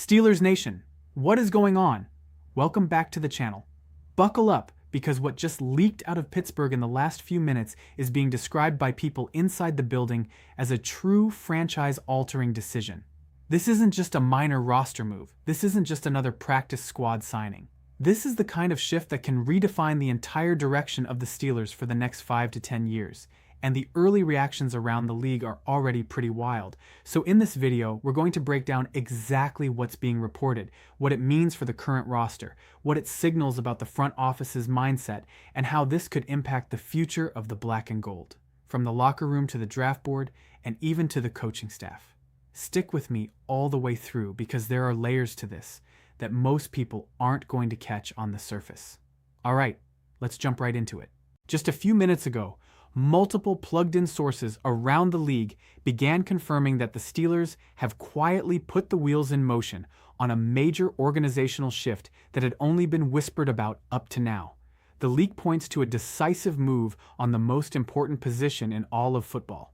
Steelers Nation, what is going on? Welcome back to the channel. Buckle up, because what just leaked out of Pittsburgh in the last few minutes is being described by people inside the building as a true franchise-altering decision. This isn't just a minor roster move. This isn't just another practice squad signing. This is the kind of shift that can redefine the entire direction of the Steelers for the next 5 to 10 years. And the early reactions around the league are already pretty wild. So in this video, we're going to break down exactly what's being reported, what it means for the current roster, what it signals about the front office's mindset, and how this could impact the future of the black and gold, from the locker room to the draft board, and even to the coaching staff. Stick with me all the way through, because there are layers to this that most people aren't going to catch on the surface. All right, let's jump right into it. Just a few minutes ago, multiple plugged-in sources around the league began confirming that the Steelers have quietly put the wheels in motion on a major organizational shift that had only been whispered about up to now. The leak points to a decisive move on the most important position in all of football: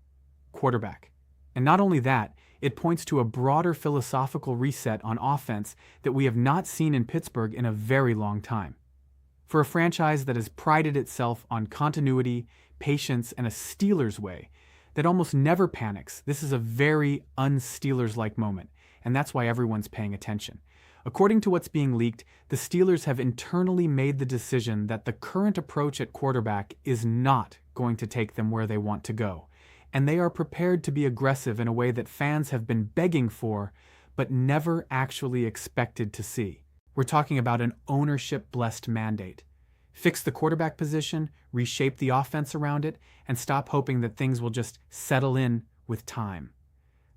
quarterback. And not only that, it points to a broader philosophical reset on offense that we have not seen in Pittsburgh in a very long time. For a franchise that has prided itself on continuity, patience, and a Steelers way that almost never panics, this is a very un-Steelers-like moment, and that's why everyone's paying attention. According to what's being leaked, the Steelers have internally made the decision that the current approach at quarterback is not going to take them where they want to go, and they are prepared to be aggressive in a way that fans have been begging for, but never actually expected to see. We're talking about an ownership-blessed mandate. Fix the quarterback position, reshape the offense around it, and stop hoping that things will just settle in with time.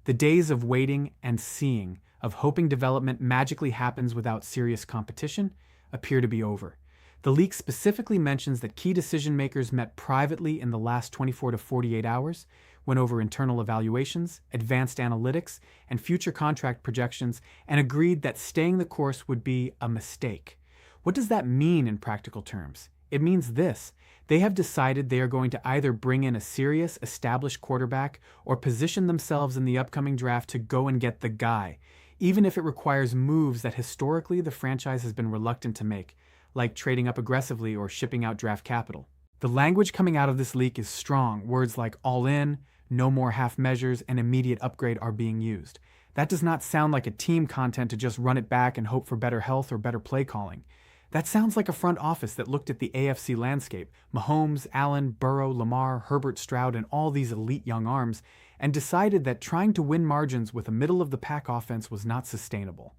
The days of waiting and seeing, of hoping development magically happens without serious competition, appear to be over. The leak specifically mentions that key decision makers met privately in the last 24 to 48 hours, went over internal evaluations, advanced analytics, and future contract projections, and agreed that staying the course would be a mistake. What does that mean in practical terms? It means this: they have decided they are going to either bring in a serious, established quarterback or position themselves in the upcoming draft to go and get the guy, even if it requires moves that historically the franchise has been reluctant to make, like trading up aggressively or shipping out draft capital. The language coming out of this leak is strong. Words like all in, no more half measures, and immediate upgrade are being used. That does not sound like a team content to just run it back and hope for better health or better play calling. That sounds like a front office that looked at the AFC landscape, Mahomes, Allen, Burrow, Lamar, Herbert, Stroud, and all these elite young arms, and decided that trying to win margins with a middle-of-the-pack offense was not sustainable.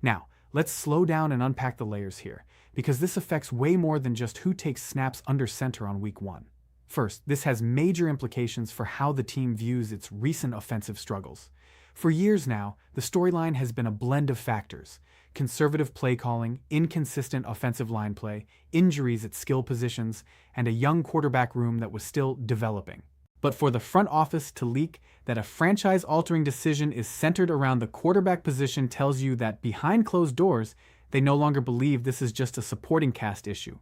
Now, let's slow down and unpack the layers here, because this affects way more than just who takes snaps under center on week 1. First, this has major implications for how the team views its recent offensive struggles. For years now, the storyline has been a blend of factors: conservative play calling, inconsistent offensive line play, injuries at skill positions, and a young quarterback room that was still developing. But for the front office to leak that a franchise-altering decision is centered around the quarterback position tells you that behind closed doors, they no longer believe this is just a supporting cast issue.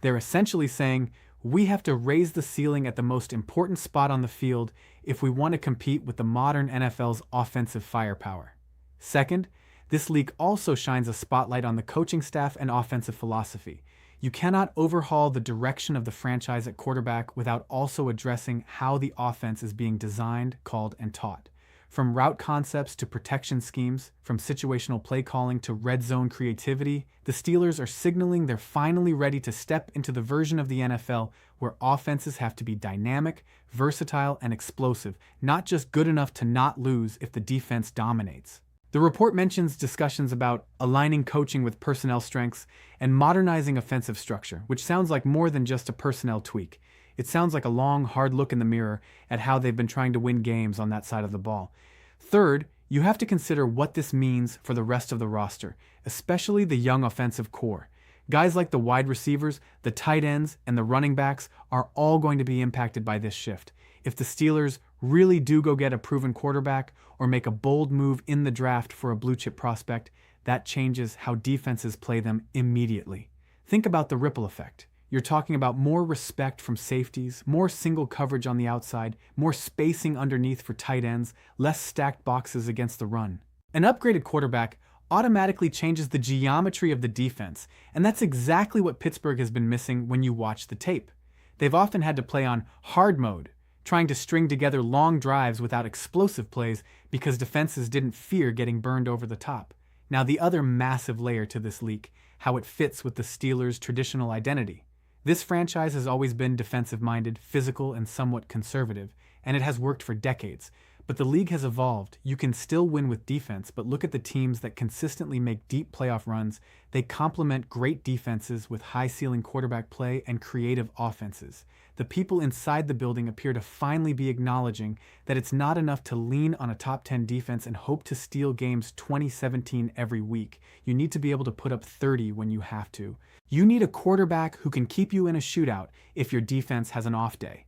They're essentially saying, we have to raise the ceiling at the most important spot on the field if we want to compete with the modern NFL's offensive firepower. Second, this leak also shines a spotlight on the coaching staff and offensive philosophy. You cannot overhaul the direction of the franchise at quarterback without also addressing how the offense is being designed, called, and taught. From route concepts to protection schemes, from situational play calling to red zone creativity, the Steelers are signaling they're finally ready to step into the version of the NFL where offenses have to be dynamic, versatile, and explosive, not just good enough to not lose if the defense dominates. The report mentions discussions about aligning coaching with personnel strengths and modernizing offensive structure, which sounds like more than just a personnel tweak. It sounds like a long, hard look in the mirror at how they've been trying to win games on that side of the ball. Third, you have to consider what this means for the rest of the roster, especially the young offensive core. Guys like the wide receivers, the tight ends, and the running backs are all going to be impacted by this shift. If the Steelers really do go get a proven quarterback or make a bold move in the draft for a blue-chip prospect, that changes how defenses play them immediately. Think about the ripple effect. You're talking about more respect from safeties, more single coverage on the outside, more spacing underneath for tight ends, less stacked boxes against the run. An upgraded quarterback automatically changes the geometry of the defense, and that's exactly what Pittsburgh has been missing when you watch the tape. They've often had to play on hard mode, trying to string together long drives without explosive plays because defenses didn't fear getting burned over the top. Now, the other massive layer to this leak, how it fits with the Steelers' traditional identity. This franchise has always been defensive-minded, physical, and somewhat conservative, and it has worked for decades. But the league has evolved. You can still win with defense, but look at the teams that consistently make deep playoff runs. They complement great defenses with high-ceiling quarterback play and creative offenses. The people inside the building appear to finally be acknowledging that it's not enough to lean on a top 10 defense and hope to steal games 2017 every week. You need to be able to put up 30 when you have to. You need a quarterback who can keep you in a shootout if your defense has an off day.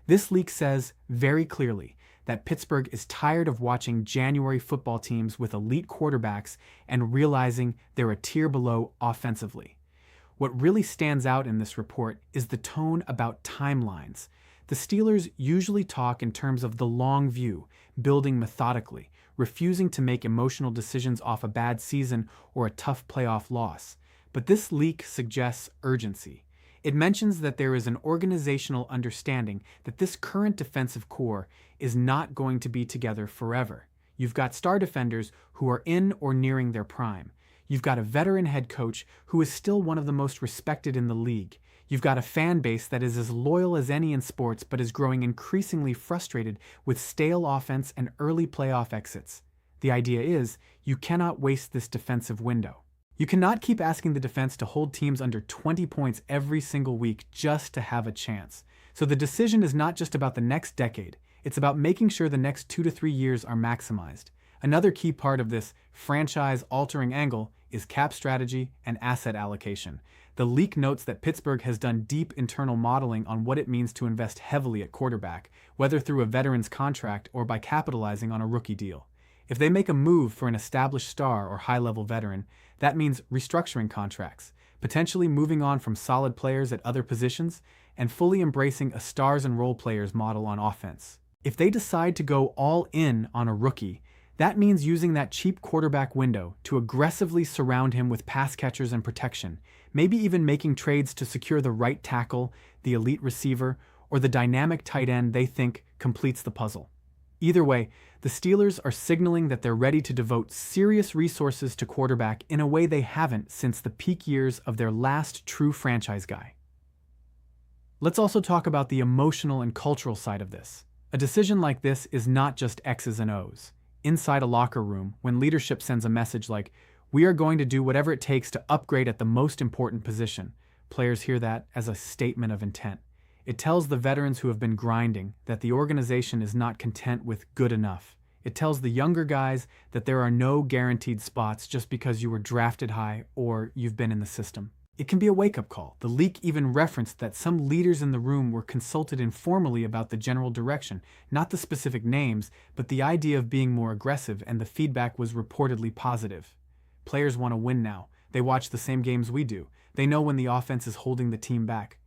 This leak says very clearly that Pittsburgh is tired of watching January football teams with elite quarterbacks and realizing they're a tier below offensively. What really stands out in this report is the tone about timelines. The Steelers usually talk in terms of the long view, building methodically, refusing to make emotional decisions off a bad season or a tough playoff loss. But this leak suggests urgency. It mentions that there is an organizational understanding that this current defensive core is not going to be together forever. You've got star defenders who are in or nearing their prime. You've got a veteran head coach who is still one of the most respected in the league. You've got a fan base that is as loyal as any in sports but is growing increasingly frustrated with stale offense and early playoff exits. The idea is, you cannot waste this defensive window. You cannot keep asking the defense to hold teams under 20 points every single week just to have a chance. So the decision is not just about the next decade, it's about making sure the next 2 to 3 years are maximized. Another key part of this franchise-altering angle is cap strategy and asset allocation. The leak notes that Pittsburgh has done deep internal modeling on what it means to invest heavily at quarterback, whether through a veteran's contract or by capitalizing on a rookie deal. If they make a move for an established star or high-level veteran, that means restructuring contracts, potentially moving on from solid players at other positions, and fully embracing a stars and role players model on offense. If they decide to go all in on a rookie, that means using that cheap quarterback window to aggressively surround him with pass catchers and protection, maybe even making trades to secure the right tackle, the elite receiver, or the dynamic tight end they think completes the puzzle. Either way, the Steelers are signaling that they're ready to devote serious resources to quarterback in a way they haven't since the peak years of their last true franchise guy. Let's also talk about the emotional and cultural side of this. A decision like this is not just X's and O's. Inside a locker room, when leadership sends a message like, "We are going to do whatever it takes to upgrade at the most important position," players hear that as a statement of intent. It tells the veterans who have been grinding that the organization is not content with good enough. It tells the younger guys that there are no guaranteed spots just because you were drafted high or you've been in the system. It can be a wake-up call. The leak even referenced that some leaders in the room were consulted informally about the general direction, not the specific names, but the idea of being more aggressive, and the feedback was reportedly positive. Players want to win now. They watch the same games we do. They know when the offense is holding the team back.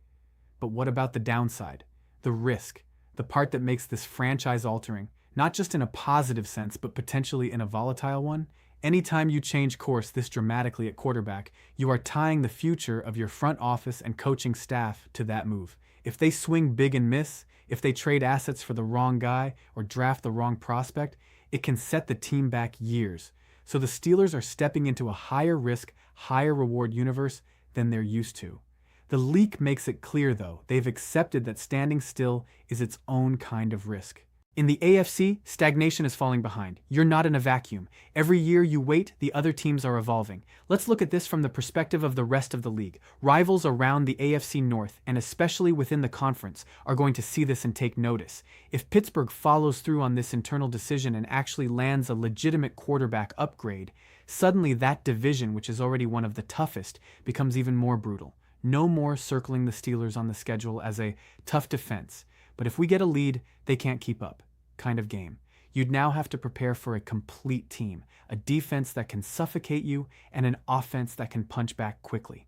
But what about the downside? The risk, the part that makes this franchise-altering, not just in a positive sense, but potentially in a volatile one? Anytime you change course this dramatically at quarterback, you are tying the future of your front office and coaching staff to that move. If they swing big and miss, if they trade assets for the wrong guy or draft the wrong prospect, it can set the team back years. So the Steelers are stepping into a higher risk, higher reward universe than they're used to. The leak makes it clear, though, they've accepted that standing still is its own kind of risk. In the AFC, stagnation is falling behind. You're not in a vacuum. Every year you wait, the other teams are evolving. Let's look at this from the perspective of the rest of the league. Rivals around the AFC North, and especially within the conference, are going to see this and take notice. If Pittsburgh follows through on this internal decision and actually lands a legitimate quarterback upgrade, suddenly that division, which is already one of the toughest, becomes even more brutal. No more circling the Steelers on the schedule as a tough defense. But if we get a lead, they can't keep up kind of game. You'd now have to prepare for a complete team, a defense that can suffocate you, and an offense that can punch back quickly.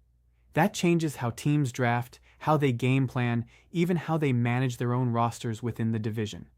That changes how teams draft, how they game plan, even how they manage their own rosters within the division.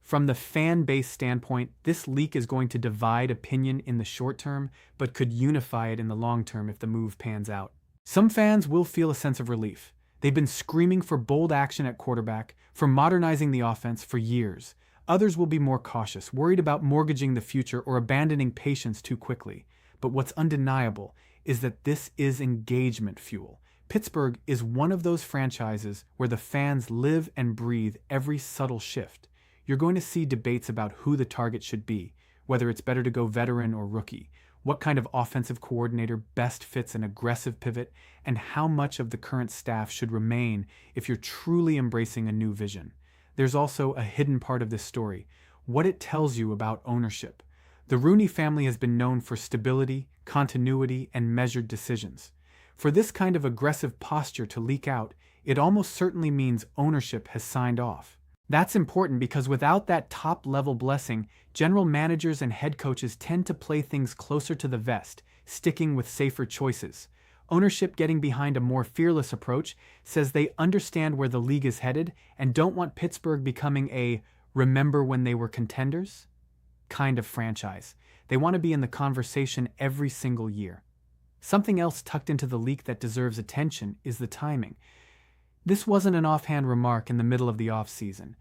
From the fan base standpoint, this leak is going to divide opinion in the short term, but could unify it in the long term if the move pans out. Some fans will feel a sense of relief. They've been screaming for bold action at quarterback, for modernizing the offense for years. Others will be more cautious, worried about mortgaging the future or abandoning patience too quickly. But what's undeniable is that this is engagement fuel. Pittsburgh is one of those franchises where the fans live and breathe every subtle shift. You're going to see debates about who the target should be, whether it's better to go veteran or rookie, what kind of offensive coordinator best fits an aggressive pivot, and how much of the current staff should remain if you're truly embracing a new vision. There's also a hidden part of this story, what it tells you about ownership. The Rooney family has been known for stability, continuity, and measured decisions. For this kind of aggressive posture to leak out, it almost certainly means ownership has signed off. That's important because without that top-level blessing, general managers and head coaches tend to play things closer to the vest, sticking with safer choices. Ownership getting behind a more fearless approach says they understand where the league is headed and don't want Pittsburgh becoming a "remember when they were contenders" kind of franchise. They want to be in the conversation every single year. Something else tucked into the leak that deserves attention is the timing. This wasn't an offhand remark in the middle of the offseason.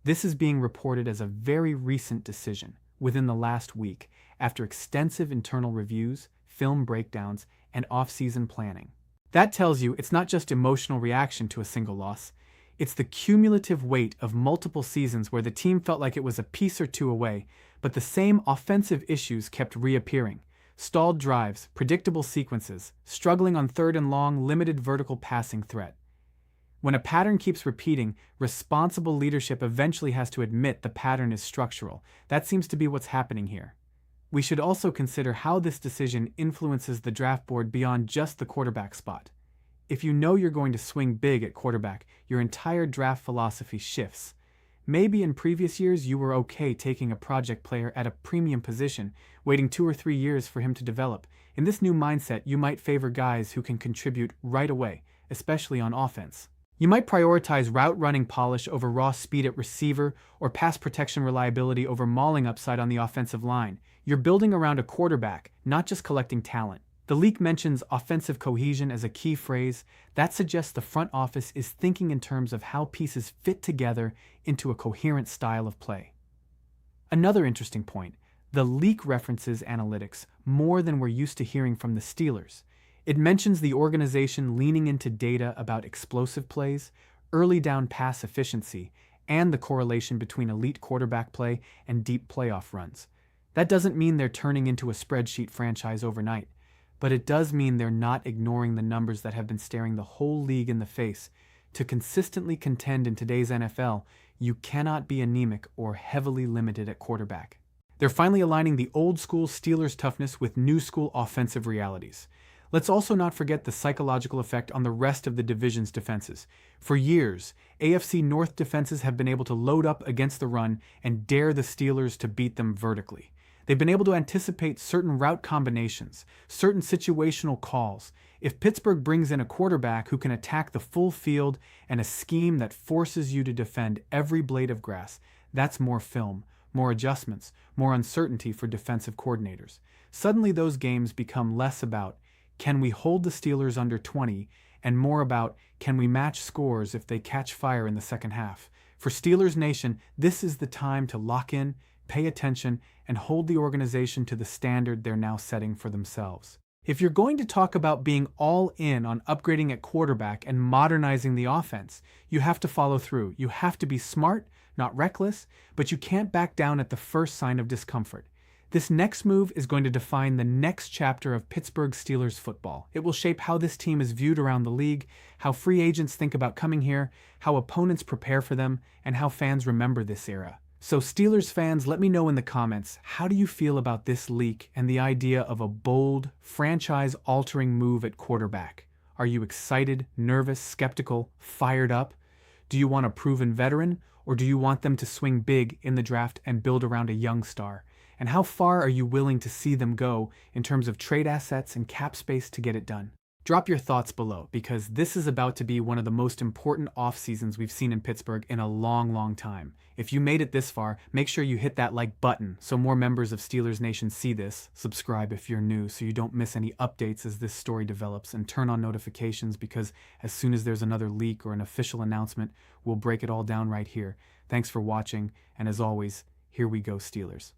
This is being reported as a very recent decision, within the last week, after extensive internal reviews, film breakdowns, and off-season planning. That tells you it's not just emotional reaction to a single loss. It's the cumulative weight of multiple seasons where the team felt like it was a piece or two away, but the same offensive issues kept reappearing. Stalled drives, predictable sequences, struggling on third and long, limited vertical passing threat. When a pattern keeps repeating, responsible leadership eventually has to admit the pattern is structural. That seems to be what's happening here. We should also consider how this decision influences the draft board beyond just the quarterback spot. If you know you're going to swing big at quarterback, your entire draft philosophy shifts. Maybe in previous years you were okay taking a project player at a premium position, waiting 2 or 3 years for him to develop. In this new mindset, you might favor guys who can contribute right away, especially on offense. You might prioritize route running polish over raw speed at receiver or pass protection reliability over mauling upside on the offensive line. You're building around a quarterback, not just collecting talent. The leak mentions offensive cohesion as a key phrase. That suggests the front office is thinking in terms of how pieces fit together into a coherent style of play. Another interesting point, the leak references analytics more than we're used to hearing from the Steelers. It mentions the organization leaning into data about explosive plays, early down pass efficiency, and the correlation between elite quarterback play and deep playoff runs. That doesn't mean they're turning into a spreadsheet franchise overnight, but it does mean they're not ignoring the numbers that have been staring the whole league in the face. To consistently contend in today's NFL, you cannot be anemic or heavily limited at quarterback. They're finally aligning the old-school Steelers toughness with new-school offensive realities. Let's also not forget the psychological effect on the rest of the division's defenses. For years, AFC North defenses have been able to load up against the run and dare the Steelers to beat them vertically. They've been able to anticipate certain route combinations, certain situational calls. If Pittsburgh brings in a quarterback who can attack the full field and a scheme that forces you to defend every blade of grass, that's more film, more adjustments, more uncertainty for defensive coordinators. Suddenly those games become less about can we hold the Steelers under 20, and more about can we match scores if they catch fire in the second half. For Steelers Nation, this is the time to lock in, pay attention, and hold the organization to the standard they're now setting for themselves. If you're going to talk about being all in on upgrading at quarterback and modernizing the offense, you have to follow through. You have to be smart, not reckless, but you can't back down at the first sign of discomfort. This next move is going to define the next chapter of Pittsburgh Steelers football. It will shape how this team is viewed around the league, how free agents think about coming here, how opponents prepare for them, and how fans remember this era. So Steelers fans, let me know in the comments, how do you feel about this leak and the idea of a bold, franchise-altering move at quarterback? Are you excited, nervous, skeptical, fired up? Do you want a proven veteran, or do you want them to swing big in the draft and build around a young star? And how far are you willing to see them go in terms of trade assets and cap space to get it done? Drop your thoughts below, because this is about to be one of the most important off seasons we've seen in Pittsburgh in a long, long time. If you made it this far, make sure you hit that like button so more members of Steelers Nation see this. Subscribe if you're new so you don't miss any updates as this story develops, and turn on notifications because as soon as there's another leak or an official announcement, we'll break it all down right here. Thanks for watching, and as always, here we go Steelers.